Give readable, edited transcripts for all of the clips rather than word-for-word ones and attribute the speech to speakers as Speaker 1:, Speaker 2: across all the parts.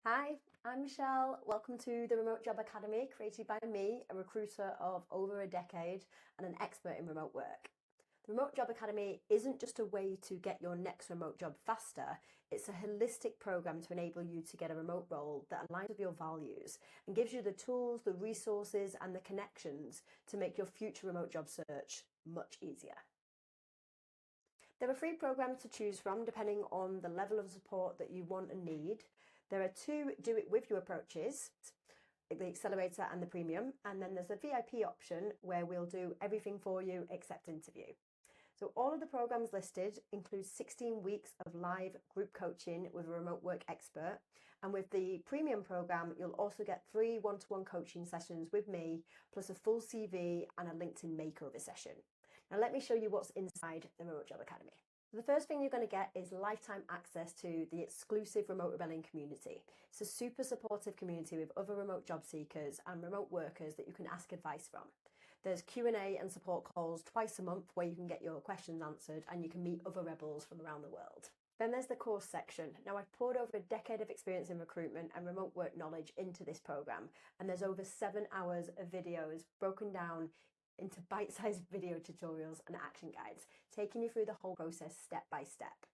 Speaker 1: Hi, I'm Michelle. Welcome to the Remote Job Academy, created by me, a recruiter of over a decade and an expert in remote work. The Remote Job Academy isn't just a way to get your next remote job faster, it's a holistic program to enable you to get a remote role that aligns with your values and gives you the tools, the resources, and the connections to make your future remote job search much easier. There are 3 programs to choose from depending on the level of support that you want and need. There are 2 do it with you approaches, the accelerator and the premium, and then there's a VIP option where we'll do everything for you except interview. So all of the programs listed include 16 weeks of live group coaching with a remote work expert. And with the premium program, you'll also get 3 one-to-one coaching sessions with me, plus a full CV and a LinkedIn makeover session. Now let me show you what's inside the Remote Job Academy. The first thing you're going to get is lifetime access to the exclusive Remote Rebelling community. It's a super supportive community with other remote job seekers and remote workers that you can ask advice from. There's Q&A and support calls twice a month where you can get your questions answered and you can meet other rebels from around the world. Then there's the course section. Now I've poured over a decade of experience in recruitment and remote work knowledge into this program, and there's over 7 hours of videos broken down into bite-sized video tutorials and action guides, taking you through the whole process step by step.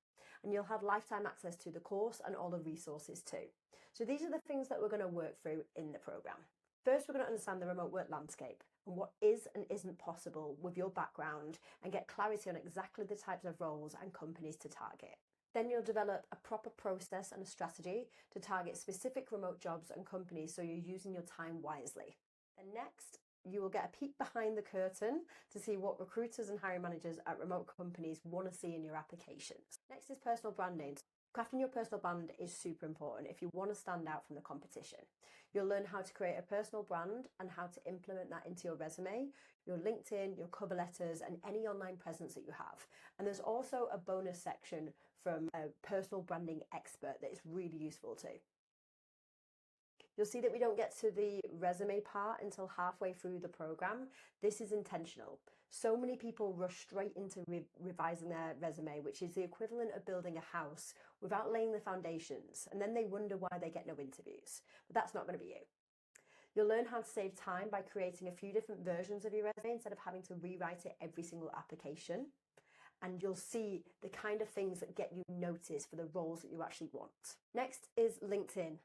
Speaker 1: And you'll have lifetime access to the course and all the resources too. So these are the things that we're going to work through in the program. First, we're going to understand the remote work landscape and what is and isn't possible with your background and get clarity on exactly the types of roles and companies to target. Then you'll develop a proper process and a strategy to target specific remote jobs and companies so you're using your time wisely. And next, you will get a peek behind the curtain to see what recruiters and hiring managers at remote companies want to see in your applications. Next is personal branding. Crafting your personal brand is super important if you want to stand out from the competition. You'll learn how to create a personal brand and how to implement that into your resume, your LinkedIn, your cover letters, and any online presence that you have. And there's also a bonus section from a personal branding expert that is really useful too. You'll see that we don't get to the resume part until halfway through the program. This is intentional. So many people rush straight into revising their resume, which is the equivalent of building a house without laying the foundations, and then they wonder why they get no interviews. But that's not going to be you. You'll learn how to save time by creating a few different versions of your resume instead of having to rewrite it every single application. And you'll see the kind of things that get you noticed for the roles that you actually want. Next is LinkedIn.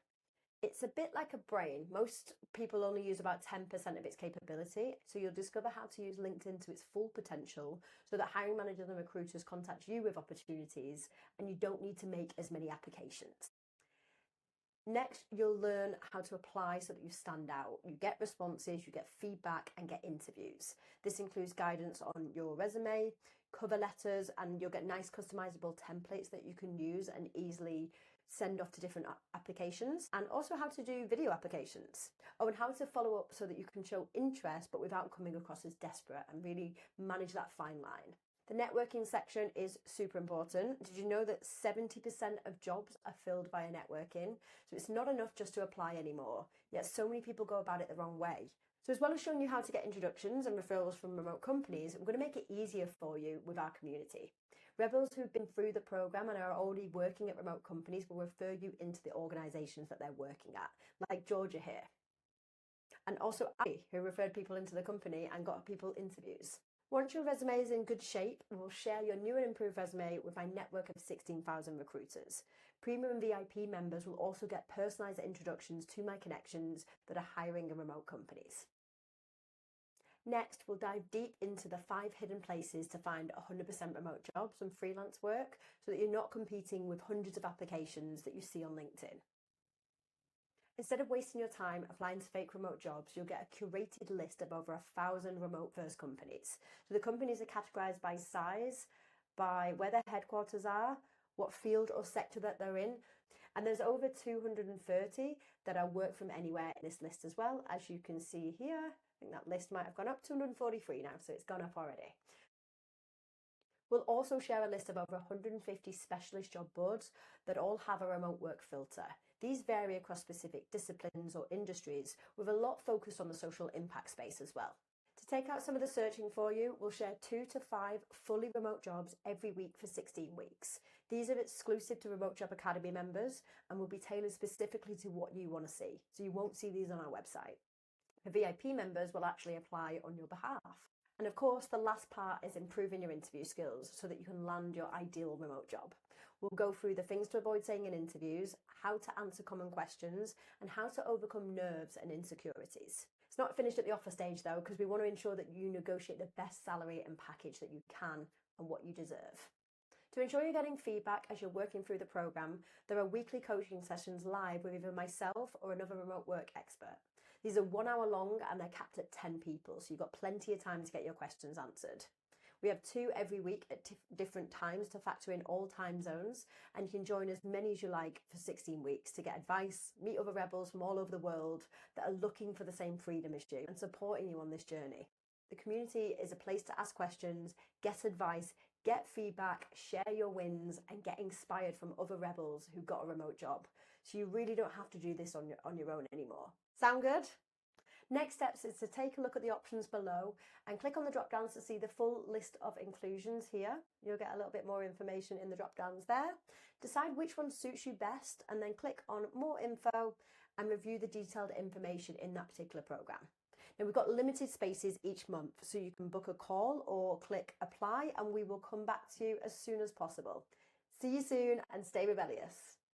Speaker 1: It's a bit like a brain. Most people only use about 10% of its capability, so you'll discover how to use LinkedIn to its full potential so that hiring managers and recruiters contact you with opportunities and you don't need to make as many applications. Next, you'll learn how to apply so that you stand out. You get responses, you get feedback, and get interviews. This includes guidance on your resume, cover letters, and you'll get nice customizable templates that you can use and easily send off to different applications, and also how to do video applications. Oh, and how to follow up so that you can show interest but without coming across as desperate and really manage that fine line. The networking section is super important. Did you know that 70% of jobs are filled via networking? So it's not enough just to apply anymore, yet so many people go about it the wrong way. So as well as showing you how to get introductions and referrals from remote companies, we're going to make it easier for you with our community. Rebels who've been through the program and are already working at remote companies will refer you into the organizations that they're working at, like Georgia here. And also I, who referred people into the company and got people interviews. Once your resume is in good shape, we'll share your new and improved resume with my network of 16,000 recruiters. Premium and VIP members will also get personalized introductions to my connections that are hiring in remote companies. Next, we'll dive deep into the 5 hidden places to find 100% remote jobs and freelance work so that you're not competing with hundreds of applications that you see on LinkedIn. Instead of wasting your time applying to fake remote jobs, you'll get a curated list of over 1,000 remote-first companies. So the companies are categorized by size, by where their headquarters are, what field or sector that they're in, and there's over 230 that are work from anywhere in this list as well, as you can see here. I think that list might have gone up, 243 now, so it's gone up already. We'll also share a list of over 150 specialist job boards that all have a remote work filter. These vary across specific disciplines or industries, with a lot focused on the social impact space as well. To take out some of the searching for you, we'll share 2 to 5 fully remote jobs every week for 16 weeks. These are exclusive to Remote Job Academy members and will be tailored specifically to what you want to see. So you won't see these on our website. The VIP members will actually apply on your behalf. And of course, the last part is improving your interview skills so that you can land your ideal remote job. We'll go through the things to avoid saying in interviews, how to answer common questions, and how to overcome nerves and insecurities. It's not finished at the offer stage though, because we want to ensure that you negotiate the best salary and package that you can and what you deserve. To ensure you're getting feedback as you're working through the program, there are weekly coaching sessions live with either myself or another remote work expert. These are 1 hour long and they're capped at 10 people, so you've got plenty of time to get your questions answered. We have 2 every week at different times to factor in all time zones, and you can join as many as you like for 16 weeks to get advice, meet other rebels from all over the world that are looking for the same freedom as you and supporting you on this journey. The community is a place to ask questions, get advice, get feedback, share your wins, and get inspired from other rebels who got a remote job. So you really don't have to do this on your own anymore. Sound good? Next steps is to take a look at the options below and click on the drop downs to see the full list of inclusions here. You'll get a little bit more information in the drop downs there. Decide which one suits you best and then click on more info and review the detailed information in that particular program. Now we've got limited spaces each month, so you can book a call or click apply and we will come back to you as soon as possible. See you soon and stay rebellious.